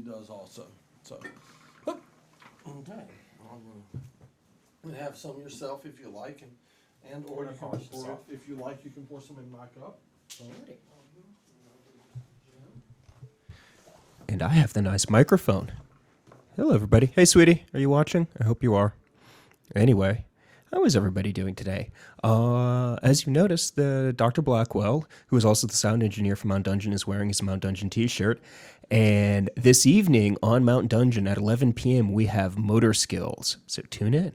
probably does also. So, okay. And have some yourself if you like, and or you can pour, if you like, you can pour some in my cup. Alrighty. And I have the nice microphone. Hello, everybody. Hey, sweetie. Are you watching? I hope you are. Anyway, how is everybody doing today? As you noticed, the Dr. Blackwell, who is also the sound engineer for Mount Dungeon, is wearing his Mount Dungeon t-shirt. And this evening on Mount Dungeon at 11 p.m., we have Motor Skills. So tune in.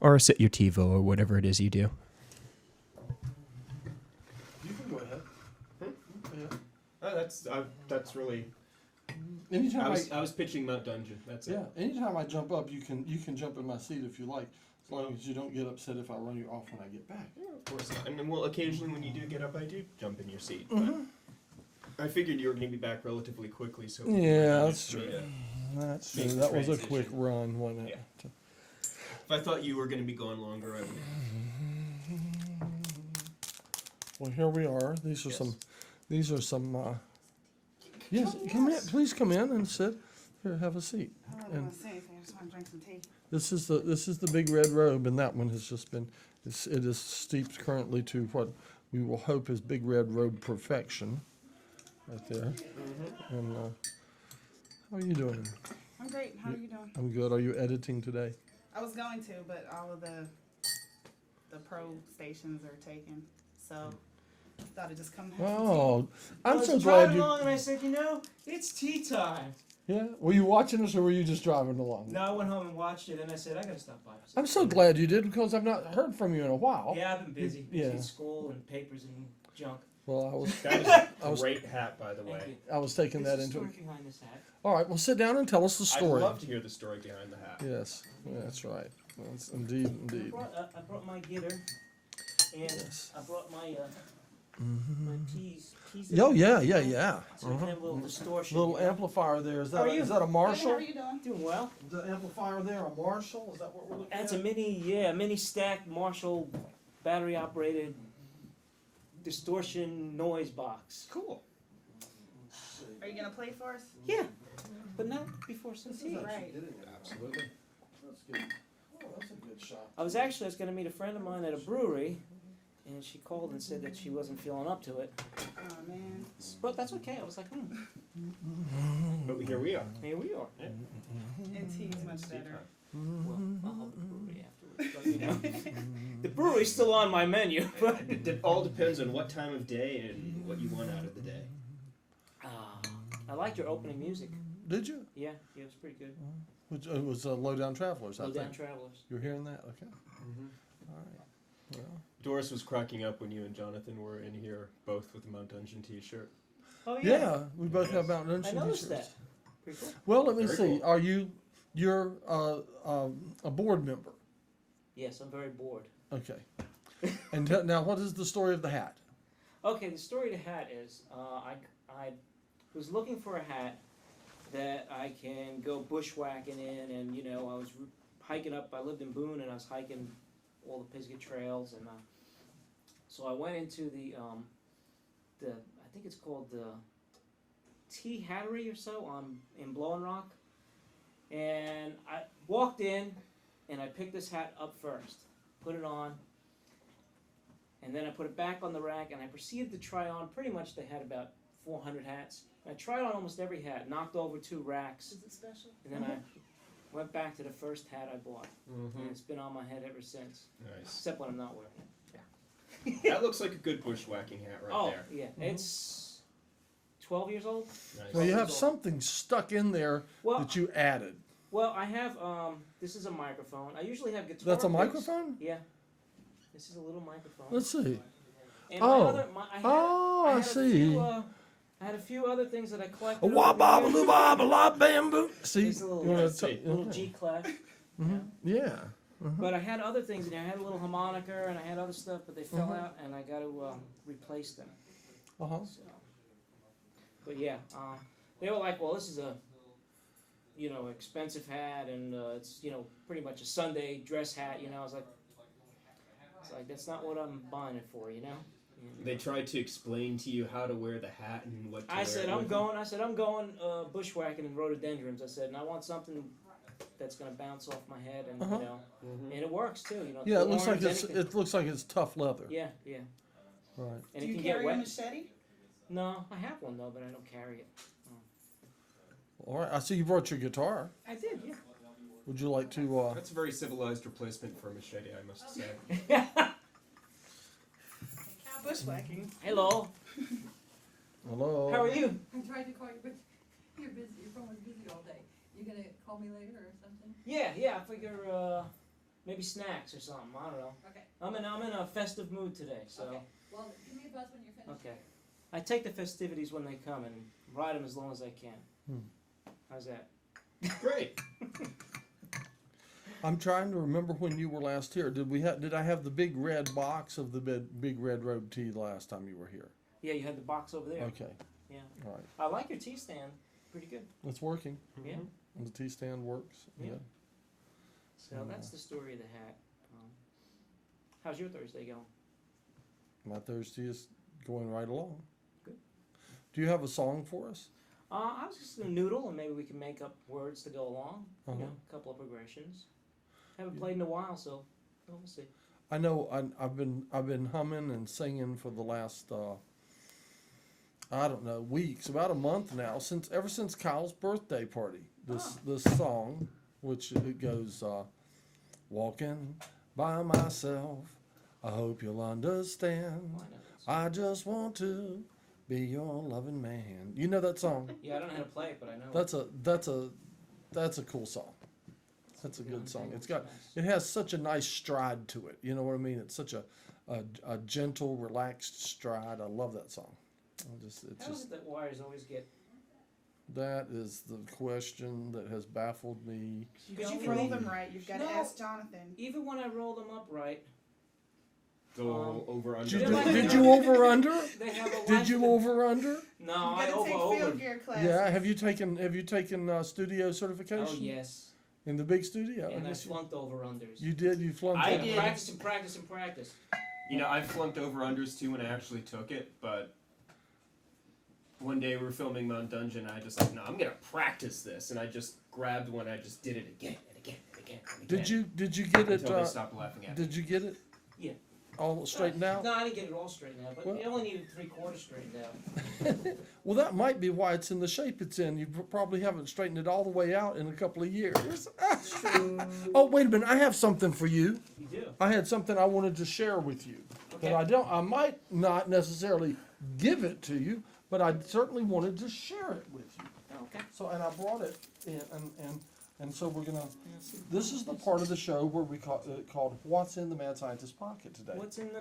Or sit your TiVo or whatever it is you do. You can go ahead. Yeah. That's really... Anytime I was pitching Mount Dungeon. That's it. Yeah, anytime I jump up, you can jump in my seat if you like, as long as you don't get upset if I run you off when I get back. Yeah, of course not. And then, well, occasionally when you do get up, I do jump in your seat. Mm-hmm. But I figured you were going to be back relatively quickly, so... Yeah, that's true. That's true. Make the That was a transition. quick run, wasn't it? Yeah. If I thought you were going to be going longer, I would... Well, here we are. These are Yes. some, yes, come in, please come in and sit. Here, have a seat. I don't And want to say anything. I just want to drink some tea. this is the big red robe, and that one has just been, it is steeped currently to what we will hope is big red robe perfection, right there. Mm-hmm. And how are you doing? I'm great. How are you doing? I'm good. Are you editing today? I was going to, but all of the pro stations are taken, so I thought I'd just come have some tea. Oh, I'm I so was glad driving you. along and I said, it's tea time. Yeah, were you watching us or were you just driving along? No, I went home and watched it, and I said, I gotta stop by. I'm so glad you did because I've not heard from you in a while. Yeah, I've been busy. Yeah. Busy at school and papers and junk. Well, I was That I is was- a great hat, by the Thank way. you. I was taking that There's a into. story behind this hat. All right, well, sit down and tell us the story. I'd love to hear the story behind the hat. Yes, that's right. That's indeed. I brought my gitter, and Yes. I brought my my teas. Oh yeah. So we can have a little distortion. Little you know? amplifier there. Is How that are you? is that a Hey, how Marshall? are you doing? Doing well. The amplifier there a Marshall? Is that what we're looking That's at? a mini stacked Marshall battery operated distortion noise box. Cool. Are you gonna play for us? Yeah, but not before some This tea. is right. Absolutely. That's good. Oh, that's a good shot. I was going to meet a friend of mine at a brewery, and she called and said that she wasn't feeling up to it. Oh man. But that's okay. I was like, But here we are. here we are. And tea is much better. Well, I'll have the brewery afterwards. But, you know, the brewery's still on my menu. But It all depends on what time of day and what you want out of the day. I liked your opening music. Did you? Yeah, it was pretty good. Which it was Low Down Travelers. I Low Down think. Travelers. You're hearing that? Okay. Mm-hmm. All right. Well. Doris was cracking up when you and Jonathan were in here, both with the Mount Dungeon t-shirt. Oh Yeah, we both have Mount I Dungeon noticed t-shirts. that. Pretty cool. Well, let me Very see. cool. Are you're a board member? Yes, I'm very bored. Okay. And now, what is the story of the hat? Okay, the story of the hat is I was looking for a hat that I can go bushwhacking in, and I was hiking up. I lived in Boone, and I was hiking all the Pisgah trails, and so I went into the I think it's called the Tea Hattery or so in Blowing Rock, and I walked in, and I picked this hat up first, put it on. And then I put it back on the rack, and I proceeded to try on. Pretty much, they had about 400 hats. I tried on almost every hat, knocked over 2 racks, Is it special? and then I went back to the first hat I bought. Mm-hmm. And it's been on my head ever since, Nice. except when I'm not wearing it. That looks like a good bushwhacking hat right Oh, there. yeah. It's 12 years old. Nice. Well, you have something stuck in there Well, that you added. well, I have, this is a microphone. I usually have guitar That's a picks. microphone? Yeah. This is a little microphone. Let's see. And Oh. I I see. I had a few other things that I collected. A over wop the bop years. a bop a lop bamboo. See, There's a little- you wanna Let's see. Little G clef. Yeah. But I had other things in there. I had a little harmonica and I had other stuff, but they fell out, and I got to replace them. Uh huh. So, but yeah, they were like, "Well, this is a expensive hat, and it's pretty much a Sunday dress hat." I was like, "It's like that's not what I'm buying it for," They tried to explain to you how to wear the hat and what to I wear said it I'm with. going bushwhacking in rhododendrons. I said, and I want something that's gonna bounce off my head, and you know, and it works too. You know. Yeah, it looks like thorns, anything. it looks like it's tough leather. Yeah, yeah. Right. And Do it you can get carry a wet. machete? No, I have one though, but I don't carry it. All right. I see you brought your guitar. I did, yeah. Would you like to? That's a very civilized replacement for a machete, I must say. Bushwhacking. Hello. Hello. How are you? I tried to call you, but you're busy. Your phone was busy all day. You gonna call me later or something? Yeah. I figure maybe snacks or something. I don't know. Okay. I'm in a festive mood today, so Okay. Well, give me a buzz when you're finished. okay. I take the festivities when they come and ride them as long as I can. How's that? Great. I'm trying to remember when you were last here. Did I have the big red box of the big red robe tea the last time you were here? Yeah, you had the box over there. Okay. Yeah. All right. I like your tea stand. Pretty good. It's working. Yeah. And the tea stand works. Yeah. Yeah. So that's the story of the hat. How's your Thursday going? My Thursday is going right along. Good. Do you have a song for us? I was just gonna noodle, and maybe we can make up words to go along. You Uh-huh. know, a couple of progressions. Haven't played in a while, so we'll see. I know I've been humming and singing for the last I don't know, weeks, about a month now, ever since Kyle's birthday party. This song, which it goes walking by myself. I hope you'll understand. Why not? I just want to be your loving man. You know that song? Yeah, I don't know how to play it, but I know. That's a cool song. That's a good song. It has such a nice stride to it. You know what I mean? It's such a gentle, relaxed stride. I love that song. How is it that wires always get? That is the question that has baffled me. Because you don't roll even- them right. You've got to No. ask Jonathan. Even when I roll them upright, Go over under. Did you over under? they have a. Did you length- over under? No, You I got to take over. field gear classes. Yeah. Have you taken studio certification? Oh yes, In the big studio? and I guess flunked over unders. you did. You flunked. I I it. had to did. practice and practice and practice. You know, I flunked over unders too when I actually took it, but one day we were filming Mount Dungeon, and I just like, no, I'm gonna practice this, and I just grabbed one, I just did it again and again and again and again. Did you get it? Until they stopped laughing at me. Did you get it? Yeah. All straightened out? No, I didn't get it all straightened out, but Well- you only needed 3/4 straightened out. Well, that might be why it's in the shape it's in. You probably haven't straightened it all the way out in a couple of years. Oh, wait a minute. I have something for you. You do. I had something I wanted to share with you. Okay. But I might not necessarily give it to you, but I certainly wanted to share it with you. Oh, okay. So, and I brought it in, and so we're gonna, this is the part of the show where we called What's in the Mad Scientist's Pocket today. What's in the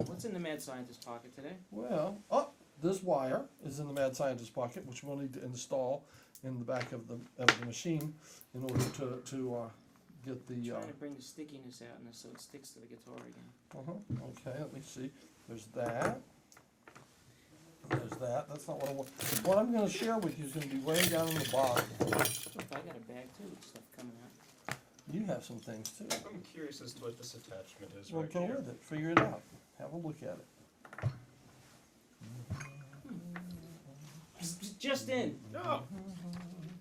What's in the mad scientist pocket today? Well, this wire is in the Mad Scientist's pocket, which we'll need to install in the back of the machine in order to get the. Trying to bring the stickiness out in this so it sticks to the guitar again. Okay, let me see. There's that. There's that. That's not what I want. What I'm going to share with you is going to be way down in the bottom. I got a bag too with stuff coming out. You have some things too. I'm curious as to what this attachment is Well, right go here. with it. Figure it out. Have a look at it. Just in. Oh.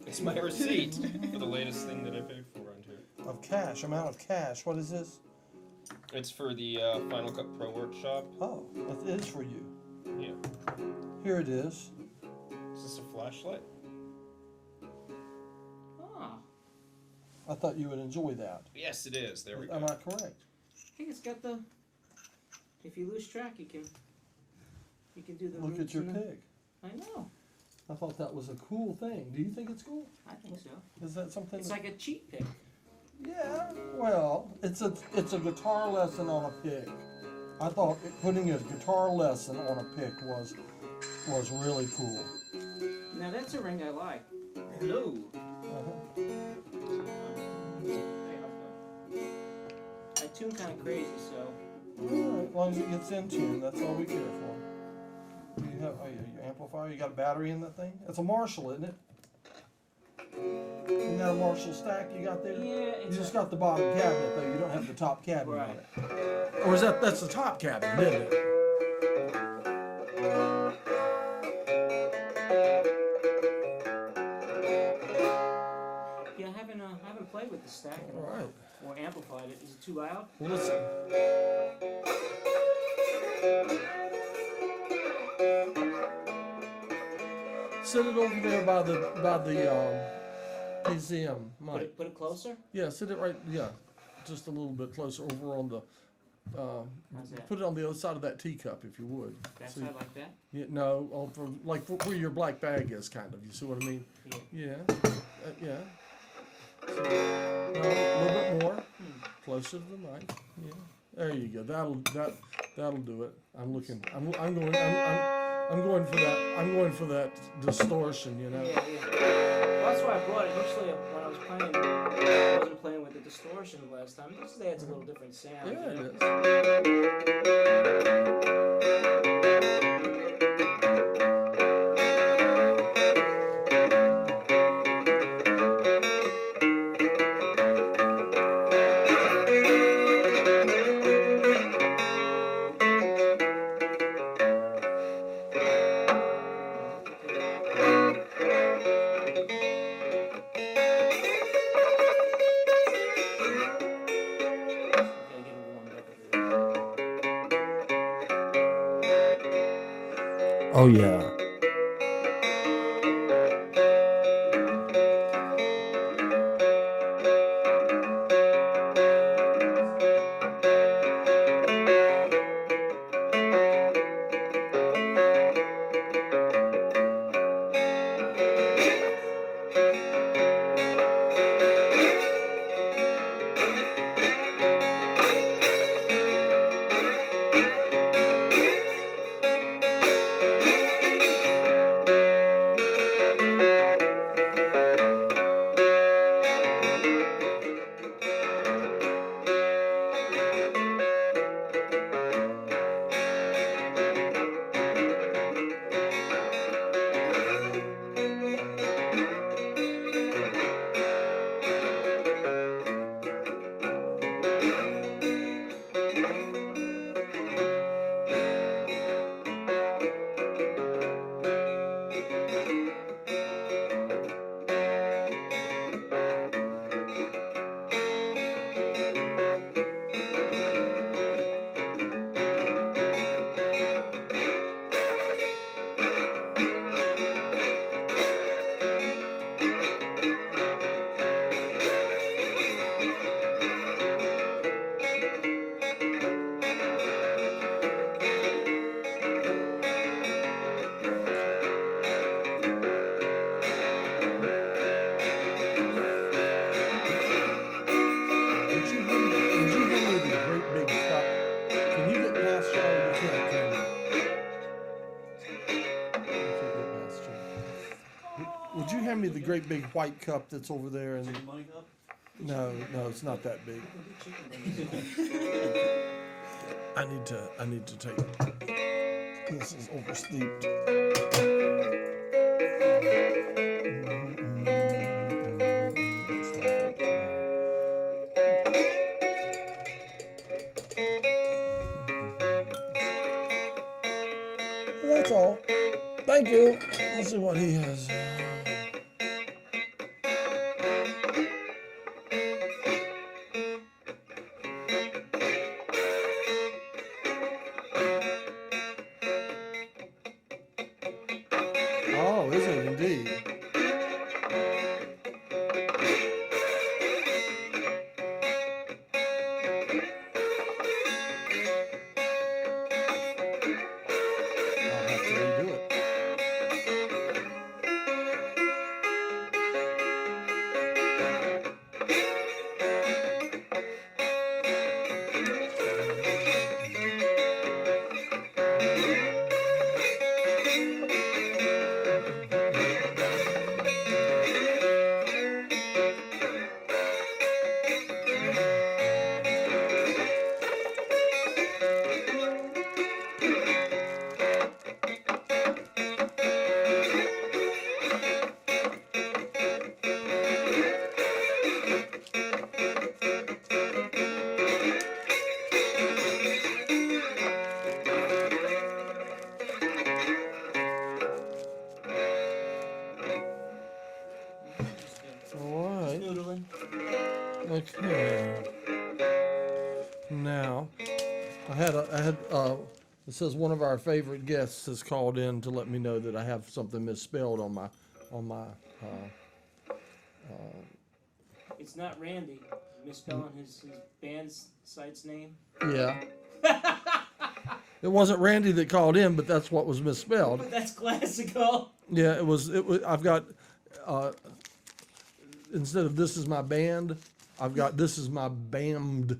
It's my receipt for the latest thing that I paid for around here. Of cash, amount of cash. What is this? It's for the Final Cut Pro Workshop. Oh, it is for you. Yeah. Here it is. Is this a flashlight? Ah, I thought you would enjoy that. Yes, it is. There we go. Am I correct? I think it's got the. If you lose track, you can do the. Look roots at your and the- pig. I know. I thought that was a cool thing. Do you think it's cool? I think so. Is that something? It's that- like a cheat pick. Yeah. Well, it's a guitar lesson on a pick. I thought putting a guitar lesson on a pick was really cool. Now that's a ring I like. Hello. Uh-huh. I tune kind of crazy, so. All right, as long as it gets in tune, that's all we care for. You have your amplifier. You got a battery in that thing. It's a Marshall, isn't it? Isn't that a Marshall stack you got there? Yeah, You it's just got the bottom cabinet though. You don't have the top cabinet on Right. it. Or is that's the top cabinet, isn't it? play with the stack in a All while. right. Or amplified it. Is it too loud? Well, listen. Sit it over there by the PZM mic. Put it closer? Yeah, sit it right. Yeah, just a little bit closer over on the. How's that? Put it on the other side of that teacup if you would. That See- side like that? Yeah, no, like where your black bag is, kind of. You see what I mean? Yeah. Yeah, yeah. So, no, a little bit more, closer to the mic. Yeah, there you go. That'll do it. I'm looking. I'm going. I'm going for that. I'm going for that distortion. You know. Yeah, yeah. Well, that's why I brought it. Usually when I was playing, I wasn't playing with the distortion the last time. It just adds a little different sound. Yeah, you know? it is. Gotta get it warmed up a bit. Oh yeah. Would you hand me the great big white cup that's over there? And no, it's not that big. I need to take it. This is oversteeped. That's all. Thank you. Let's see what he has. Oh, is it indeed? I'll have to redo it. All right. Noodling. Okay. Now, it says one of our favorite guests has called in to let me know that I have something misspelled on my, It's not Randy misspelling his band site's name. yeah. It wasn't Randy that called in, but that's what was misspelled. But that's classical. Yeah, it was, I've got, instead of this is my band, I've got this is my bammed.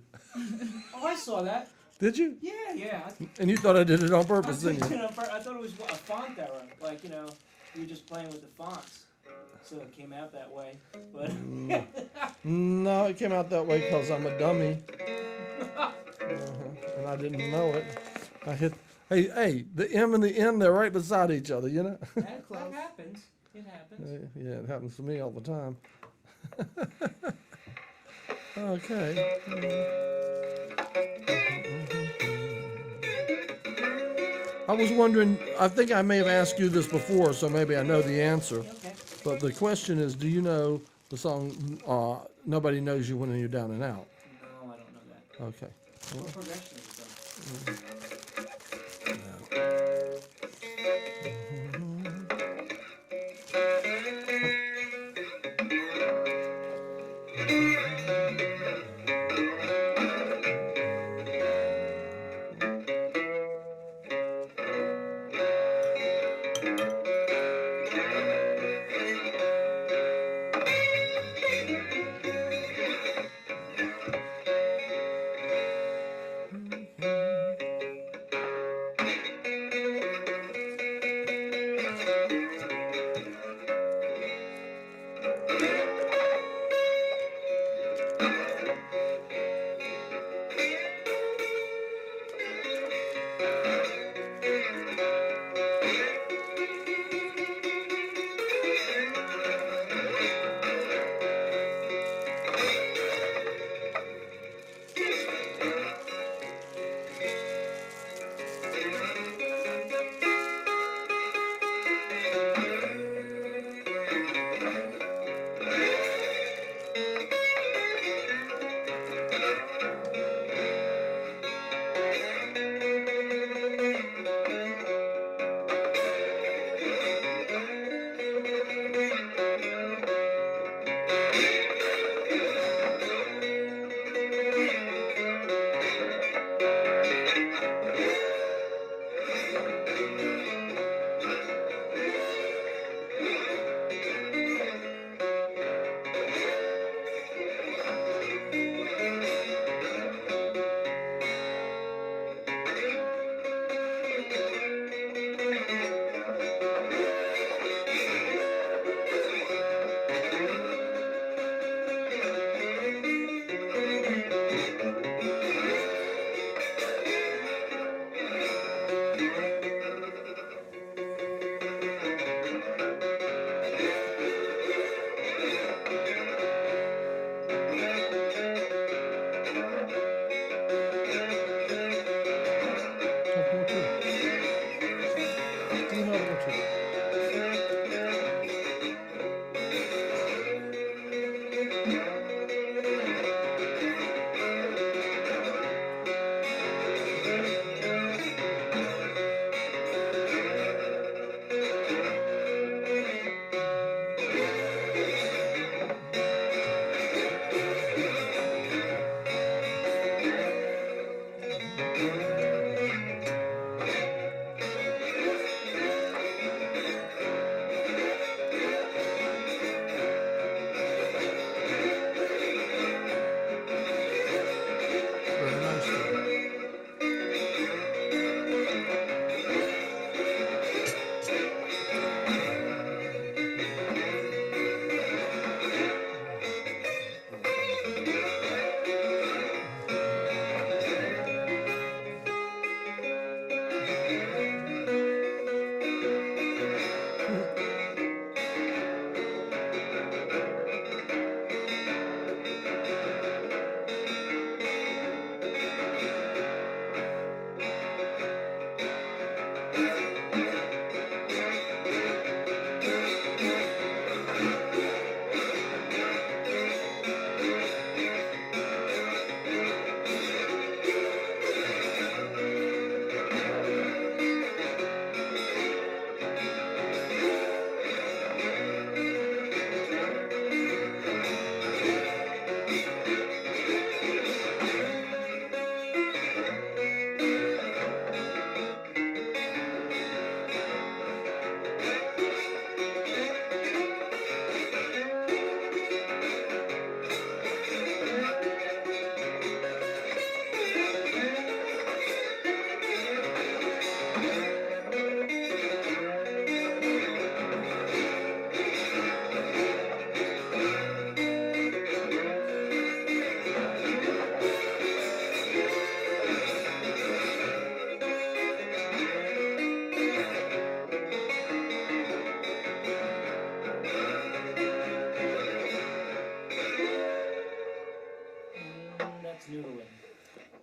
Oh, I saw that. Did you? Yeah. And you thought I did it on I purpose, didn't you? thought it was a font error. Like, you were just playing with the fonts. So it came out that way. But No, it came out that way because I'm a dummy. And I didn't know it. I hit, hey, the M and the N, they're right beside each other, you know? that happens. It happens. Yeah, it happens to me all the time. Okay. I was wondering, I think I may have asked you this before, so maybe I know the answer. Okay. But the question is, do you know the song Nobody Knows You When You're Down and Out? No, I don't know that. Okay. What progression is it?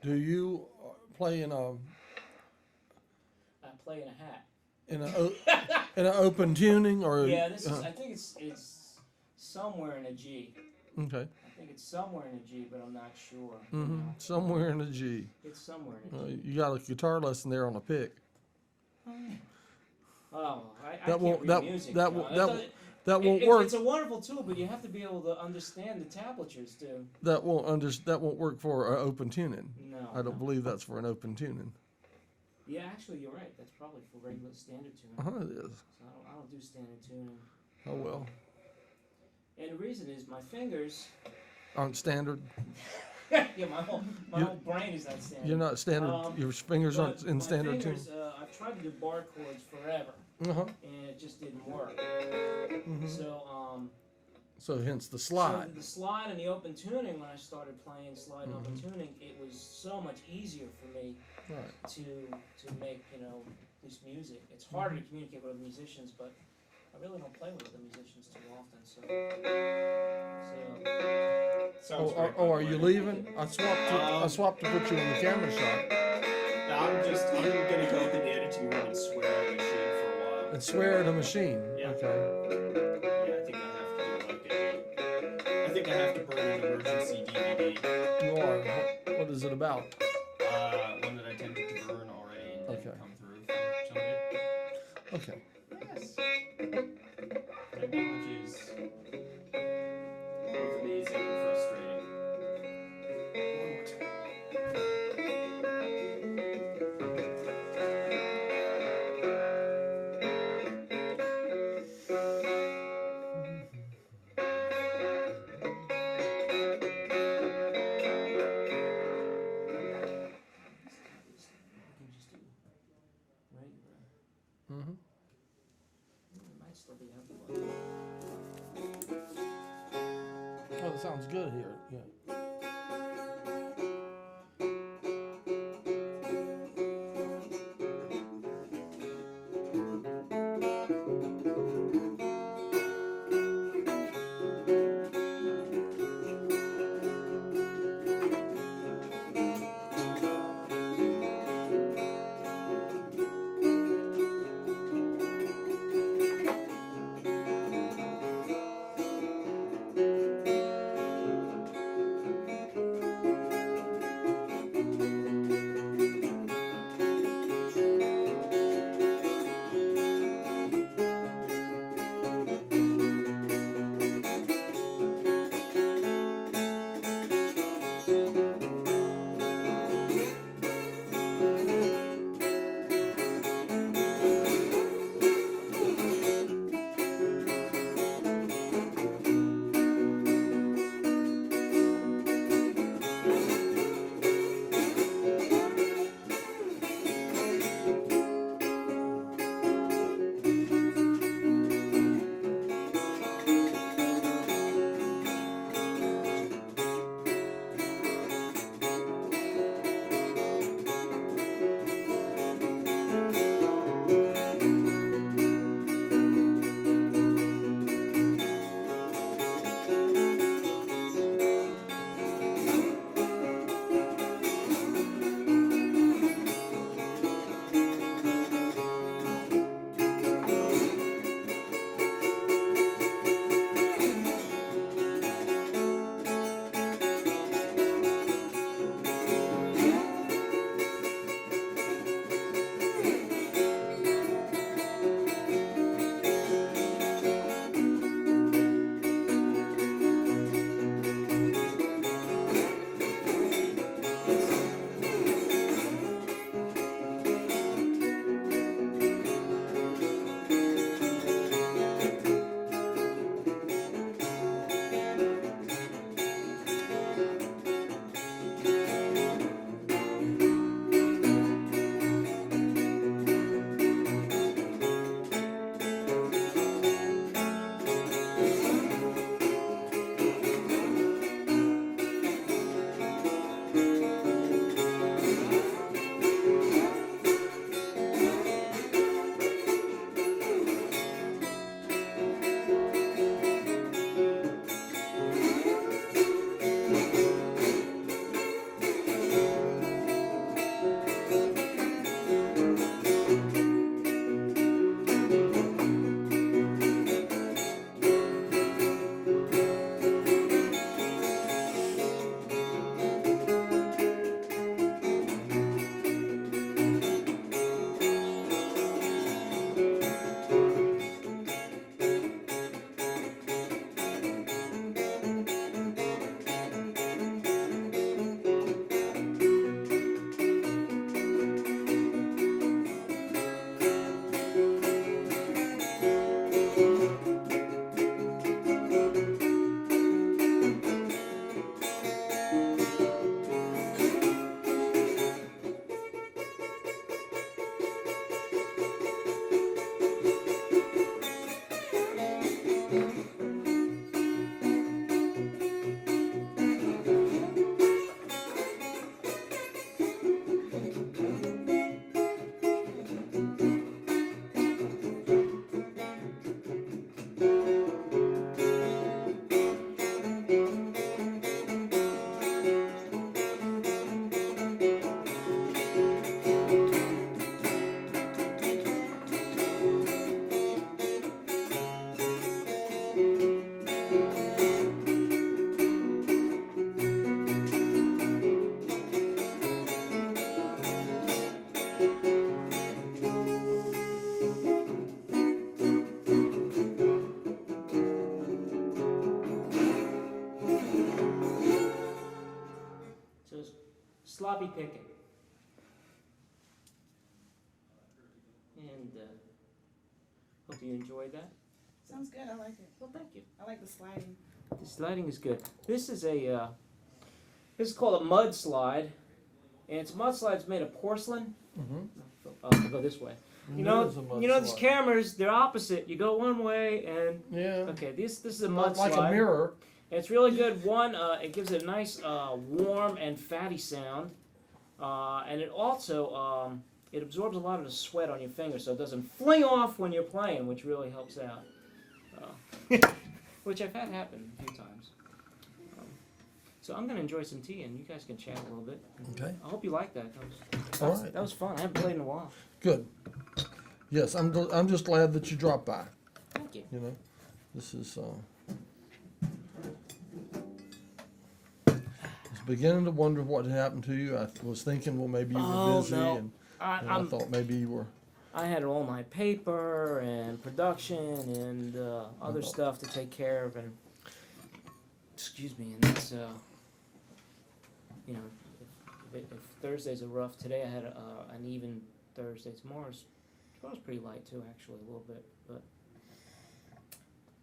Do you play in a I play in a hat. in an open tuning or? Yeah, this is. I think it's somewhere in a G. Okay. I think it's somewhere in a G, but I'm not sure. Mm-hmm. Somewhere in a G. It's somewhere in a G. You got a guitar lesson there on a pick. Oh, I That can't won't- read that- music. that you won't- know. that It won't- doesn't- That won't it- work. It's a wonderful tool, but you have to be able to understand the tablatures too. That won't work for open tuning. No. I don't no. believe that's for an open tuning. Yeah, actually, you're right. That's probably for regular standard tuning. It is. So I don't do standard tuning. Oh well. And the reason is my fingers. On standard, Yeah, my whole You- whole brain is not standard. you're not standard. Your fingers But aren't in my standard fingers, tuning. I've tried to do bar chords forever, Uh-huh. and it just didn't work. Mhm. So, So hence the so slide. the slide and the open tuning, when I started playing slide and open Mm-hmm. tuning, it was so much easier for me Right. to make this music. It's harder to communicate with other musicians, but I really don't play with other musicians too often. So Sounds great, by Oh, the are you way. leaving? I swapped to put you in the camera shot. I'm gonna go up in the editing room and swear at the machine for a while. And swear at a machine. Yeah. Okay. Yeah, I think I have to burn an emergency DVD. You are. What is it about? One that I attempted to burn already and didn't Okay. come through from somebody. Okay. Yes. Technology is both amazing and frustrating. we can just do regular. Mm-hmm. It might still be everywhere. Oh, that sounds good here. Yeah. sloppy picking. And hope you enjoyed that. Sounds good. I like it. Well, thank you. I like the sliding. The sliding is good. This is a this is called a mud slide, and it's a mud slide that's made of porcelain. Mm-hmm. I'll go this way. You know these cameras, they're opposite. You go one way, and Yeah. okay, this is a mud Like slide. a mirror. And it's really good. One, it gives it a nice warm and fatty sound, and it also it absorbs a lot of the sweat on your fingers, so it doesn't fling off when you're playing, which really helps out. Which I've had happen a few times. So I'm gonna enjoy some tea, and you guys can chat a little bit. Okay. I hope you like that. All right. That was fun. I haven't played in a while. Good. Yes, I'm just glad that you dropped by. Thank you. You know, this is. I was beginning to wonder what had happened to you. I was thinking, well, maybe you were busy, no. and I thought maybe you were. I had all my paper and production and other stuff to take care of, and excuse me, and that's you know, if Thursdays are rough. Today I had an even Thursday. Tomorrow's pretty light too, actually, a little bit, but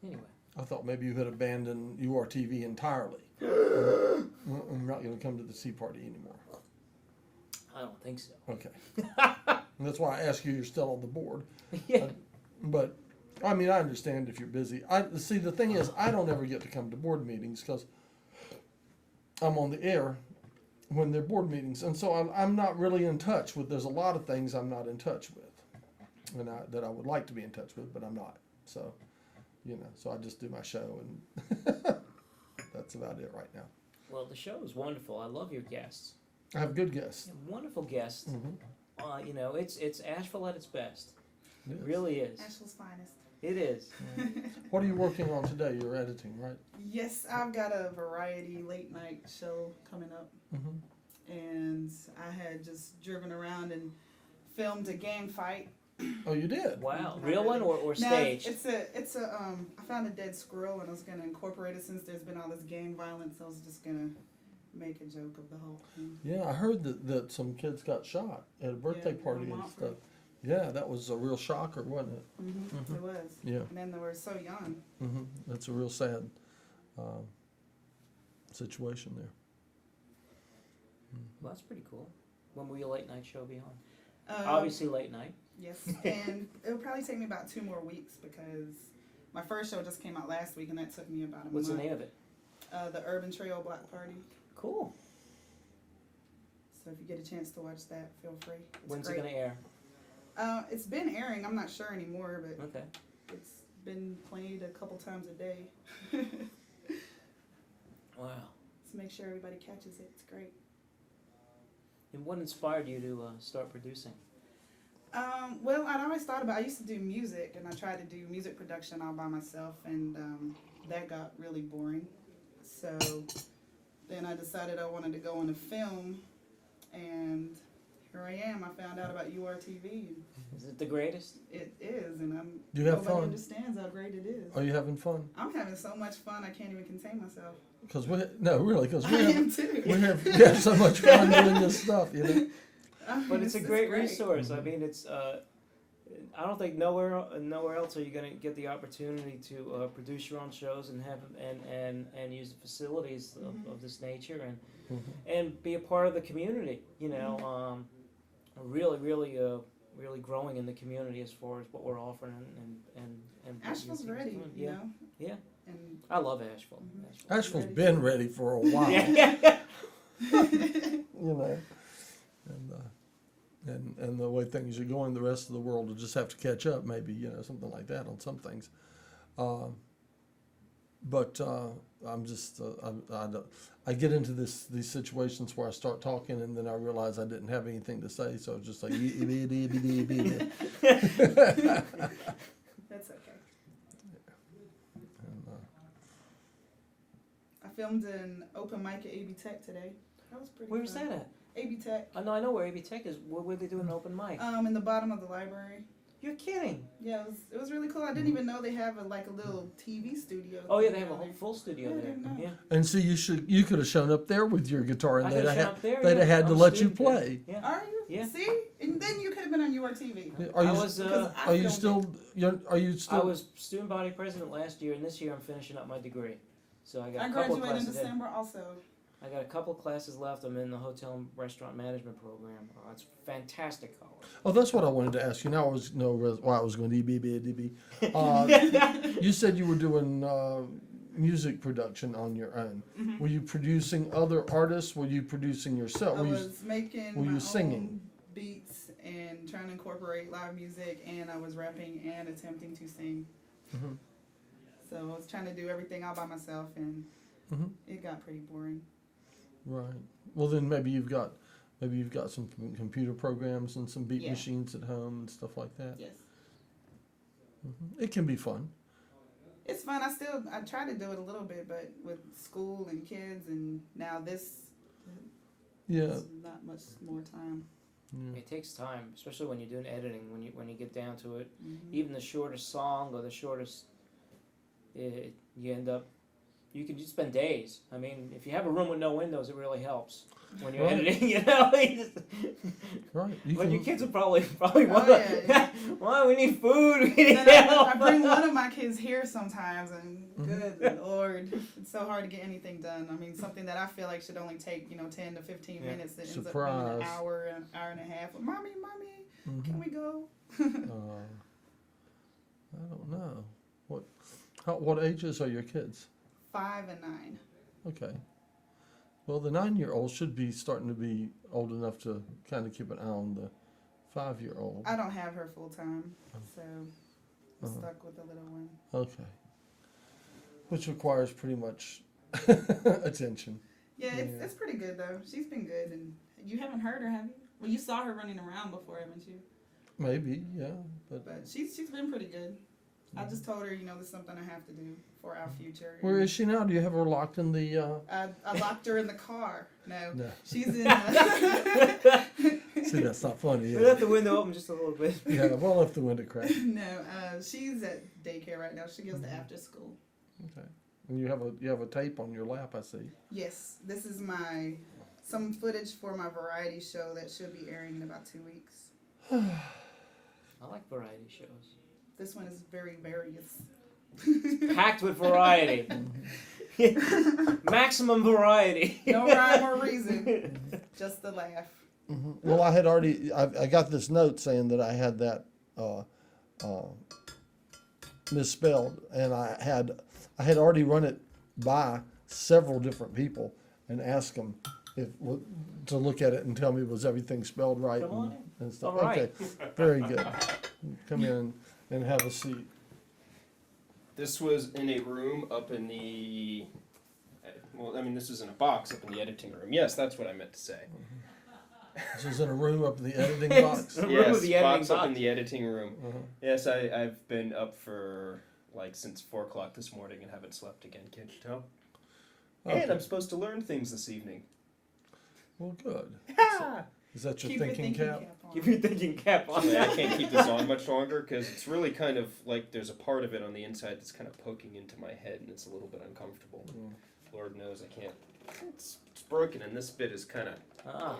anyway. I thought maybe you had abandoned URTV entirely. I'm not going to come to the tea party anymore. I don't think so. Okay. And that's why I ask you. You're still on the board. Yeah. But I mean, I understand if you're busy. See, the thing is, I don't ever get to come to board meetings because I'm on the air when they're board meetings, and so I'm not really in touch with. There's a lot of things I'm not in touch with, and that I would like to be in touch with, but I'm not. So, so I just do my show, and that's about it right now. Well, the show is wonderful. I love your guests. I have good guests. Wonderful guests. Mm-hmm. It's Asheville at its best. Yes. It really is. Asheville's finest. It is. What are you working on today? You're editing, right? Yes, I've got a variety late night show coming up, Mm-hmm. and I had just driven around and filmed a gang fight. Oh, you did? Wow. Not Real one really. or No, staged? it's a I found a dead squirrel and I was gonna incorporate it since there's been all this gang violence. I was just gonna make a joke of the whole thing. Yeah, I heard that some kids got shot at a birthday Yeah, party in and Montford. stuff. Yeah, that was a real shocker, wasn't it? It was. Yeah. And then they were so young. That's a real sad situation there. Well, that's pretty cool. When will your late night show be on? Um, Obviously late night. Yes, and it'll probably take me about 2 more weeks because my first show just came out last week and that took me about a What's month. the name of it? The Urban Trail Block Party. Cool. So if you get a chance to watch that, feel free. It's When's great. it going to air? It's been airing. I'm not sure anymore, but Okay. it's been played a couple times a day. Wow. So make sure everybody catches it. It's great. And what inspired you to start producing? Well, I'd always thought about. I used to do music, and I tried to do music production all by myself, and that got really boring. So then I decided I wanted to go into film, and here I am. I found out about URTV. Is it the greatest? It is, and Do you have nobody fun? understands how great it is. Are you having fun? I'm having so much fun. I can't even contain myself. Because we I am too. we have so much fun doing this stuff, you know. But it's a great resource. I mean, it's. I don't think nowhere else are you going to get the opportunity to produce your own shows and have and use the facilities of this nature and be a part of the community. You know, really growing in the community as far as what we're offering and Asheville's ready, you know. Yeah. And I love Asheville. Asheville's been ready for a while, Yeah. you know. And the way things are going, the rest of the world will just have to catch up, maybe, you know, something like that on some things. But I'm just, I get into these situations where I start talking and then I realize I didn't have anything to say, so it's just like, that's okay. and, I filmed an open mic at AB Tech today. That was pretty Where's fun. that at? AB Tech. I know where AB Tech is. Where they doing an open mic? In the bottom of the library. You're kidding. Yeah, it was really cool. I didn't even know they have a little TV studio. Oh yeah, thing they have a down whole there. full studio Yeah, I there. didn't know. Yeah. And so you could have shown up there with your guitar, and I they'd could've have shown had up there, they'd have yeah. had to I'm let you student there. play. Yeah. Are you? Yeah. See, and then you could have been on URTV. Are you I was Because I are you don't still are you I still was student body president last year, and this year I'm finishing up my degree. So I got I a couple graduated in classes. December also. I got a couple classes left. I'm in the hotel and restaurant management program. It's fantastic college. Oh, that's what I wanted to ask you. Now I was why I was going to DB. You said you were doing music production on your own. Mhm. Were you producing other artists? Were you producing yourself? I Were you, was making were my you singing? own beats and trying to incorporate live music, and I was rapping and attempting to sing. Mhm. So I was trying to do everything all by myself, and Mhm. it got pretty boring. Right. Well, then maybe you've got some computer programs and some beat Yeah. machines at home and stuff like that. Yes. It can be fun. It's fun. I try to do it a little bit, but with school and kids, and now this, Yeah. there's not much more time. Yeah. It takes time, especially when you're doing editing. When you get down to it, Mhm. even the shortest song or the shortest, you end up. You can just spend days. I mean, if you have a room with no windows, it really helps when you're Right. editing. You know, Right. but your kids will probably Oh, want. yeah. Well, we need food. We need Then I help. bring one of my kids here sometimes, and Mhm. good Lord, it's so hard to get anything done. I mean, something that I feel like should only take 10 to 15 Yeah. minutes, that ends up Surprise. being an hour and a half. Mommy, Mhm. can we go? I don't know. What ages are your kids? 5 and 9. Okay. Well, the 9-year-old should be starting to be old enough to kind of keep an eye on the 5-year-old. I don't have her full time, so I'm Uh-huh. stuck with the little one. Okay. Which requires pretty much attention. Yeah, Yeah. it's pretty good though. She's been good, and you haven't heard her, have you? Well, you saw her running around before, haven't you? Maybe, yeah. But But she's been pretty good. I just told her, this is something I have to do for our future. where is she now? Do you have her locked in the? I locked her in the car. No, No. she's in. See, that's not funny. We Is left it? the window open just a little bit. Yeah, well, if the window cracked. No, she's at daycare right now. She goes to after school. Okay. And you have a tape on your lap, I see. Yes, this is some footage for my variety show that should be airing in about 2 weeks. I like variety shows. This one is very various. Packed with variety. Maximum variety. No rhyme or reason, just the laugh. Well, I got this note saying that I had that misspelled, and I had already run it by several different people and asked them to look at it and tell me was everything spelled right Come on and stuff. All right. Okay, very good. Come in and have a seat. This was in a room up in the. Well, I mean, this was in a box up in the editing room. Yes, that's what I meant to say. This is in a room up in the editing box. Room Yes, with the editing box up in box. the editing room. Uh-huh. Yes, I've been up for since 4 o'clock this morning and haven't slept again. Can't you tell? Okay. And I'm supposed to learn things this evening. Well, good. Is that your Keep your thinking cap? on. Keep your thinking cap on. I can't keep this on much longer because it's really kind of like there's a part of it on the inside that's kind of poking into my head and it's a little bit uncomfortable. Lord knows I can't. It's broken and this bit is kind of. Ah.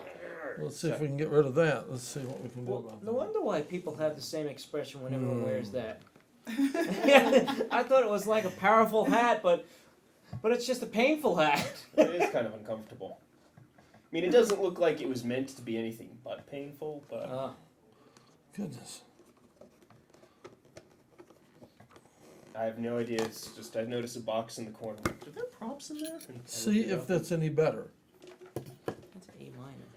Let's see if we can get rid of that. Let's see what we can do Well, about no that. wonder why people have the same expression when everyone wears Mm. that. I thought it was like a powerful hat, but it's just a painful hat. It is kind of uncomfortable. I mean, it doesn't look like it was meant to be anything but painful, but Goodness. I have no idea. It's just I noticed a box in the corner. Are there props in there? And I See looked it if up. that's any better. That's A minor.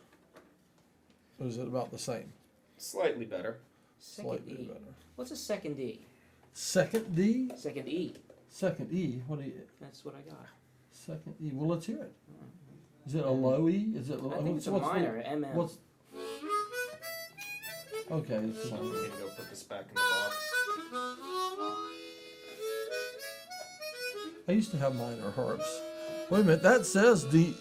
Or is it about the same? Slightly better. Second Slightly E. better. What's a second D? Second D? Second E. Second E. What do you? That's what I got. Second E. Well, let's hear it. Is it a low E? Is it? I think it's a what's the- minor, MM. What's? Okay. It's So I'm fine. gonna go put this back in the box. I used to have minor harps. Wait a minute. That says D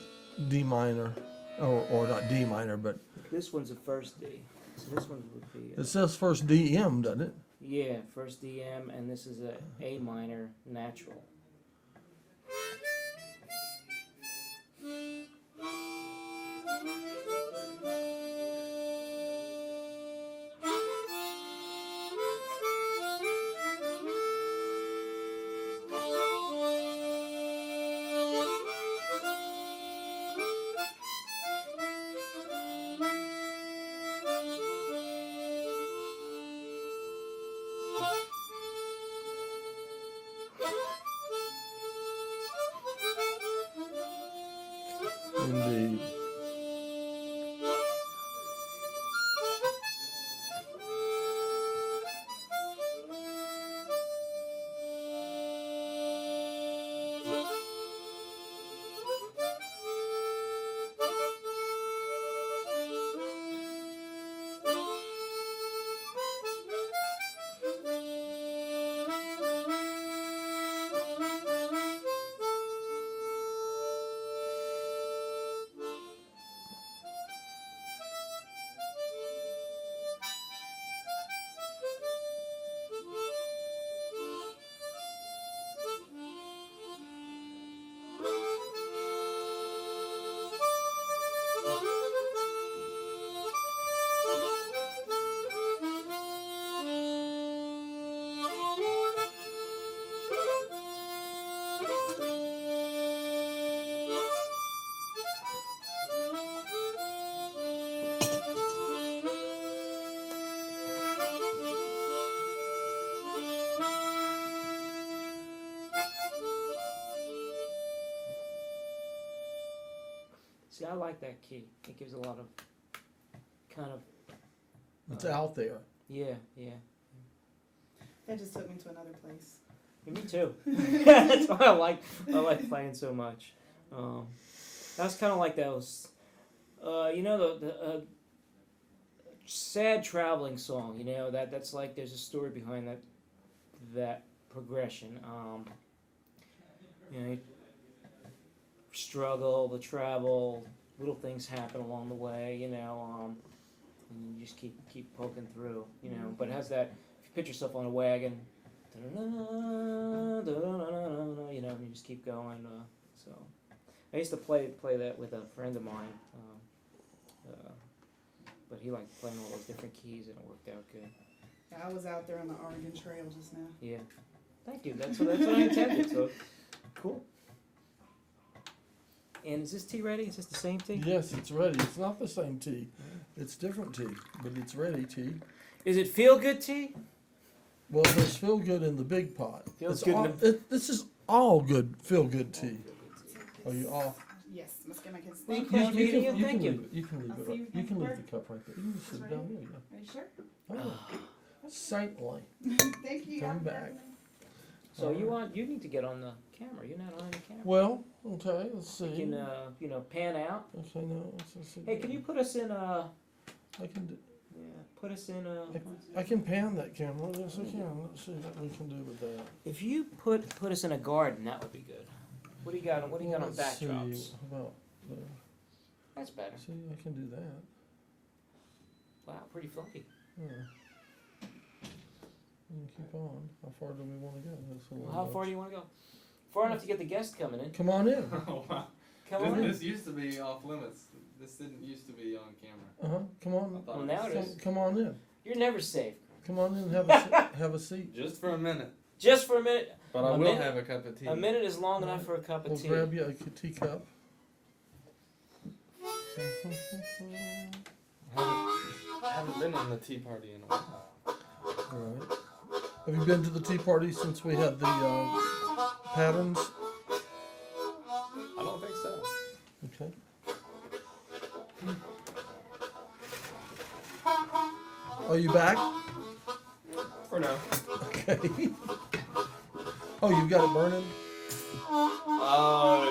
minor, or not D minor, but This one's a first D. So this one would be. it says first D M, doesn't it? Yeah, first DM, and this is a A minor natural. Indeed. See, I like that key. It gives a lot of kind of It's out there. yeah. That just took me to another place. Yeah, me too. That's why I like playing so much. That's kind of like those, you know, the sad traveling song. You know that's like there's a story behind that progression. You know, you struggle, the travel, little things happen along the way. You know, and you just keep poking through. You know, but it has that. If you picture yourself on a wagon. You know, and you just keep going. So, I used to play that with a friend of mine, but he liked playing all those different keys, and it worked out good. Yeah, I was out there on the Oregon Trail just now. Yeah, thank you. That's what I intended. So, cool. And is this tea ready? Is this the same tea? Yes, it's ready. It's not the same tea. It's different tea, but it's ready tea. Is it feel good tea? Well, there's feel good in the big pot. Feels It's good in all, this is all good feel good tea. Are you off? Yes, Miss Gimmick is. Well, Thank you you. can- you can- you thank you. leave it. You can leave I'll it. see you Right. You can leave again. the cup right there. You can sit Right down here? there. Are you sure? Oh, saintly. Thank you. Come Have a back. good night. So you need to get on the camera. You're not on the camera. Well, okay. Let's see. You can pan out. Okay, no. Let's see. Hey, can you put us in I can do. yeah, put us in I can pan that camera. Yes, I can. Let's see what we can do with that. if you put us in a garden, that would be good. What do you got? What do you got on Let's see. backdrops? How about there? That's better. See, I can do that. Wow, pretty fluffy. Yeah. Keep on. How far do we want to go? That's a Well, little how far much. do you want to go? Far enough to get the guest coming in. Come on in. Oh wow. Come on in. This used to be off limits. This didn't used to be on camera. Come on. I thought Well, it now was it is. Come on in. You're never safe. Come on in and have a have a seat. just for a minute. Just for a minute. But I A will minute- have a cup of tea. A minute is long enough for a cup of We'll tea. grab you a teacup. Haven't been on the tea party in a while. All right. Have you been to the tea party since we had the patterns? I don't think so. Okay. Are you back? For now. Okay. Oh, you got it burning? Oh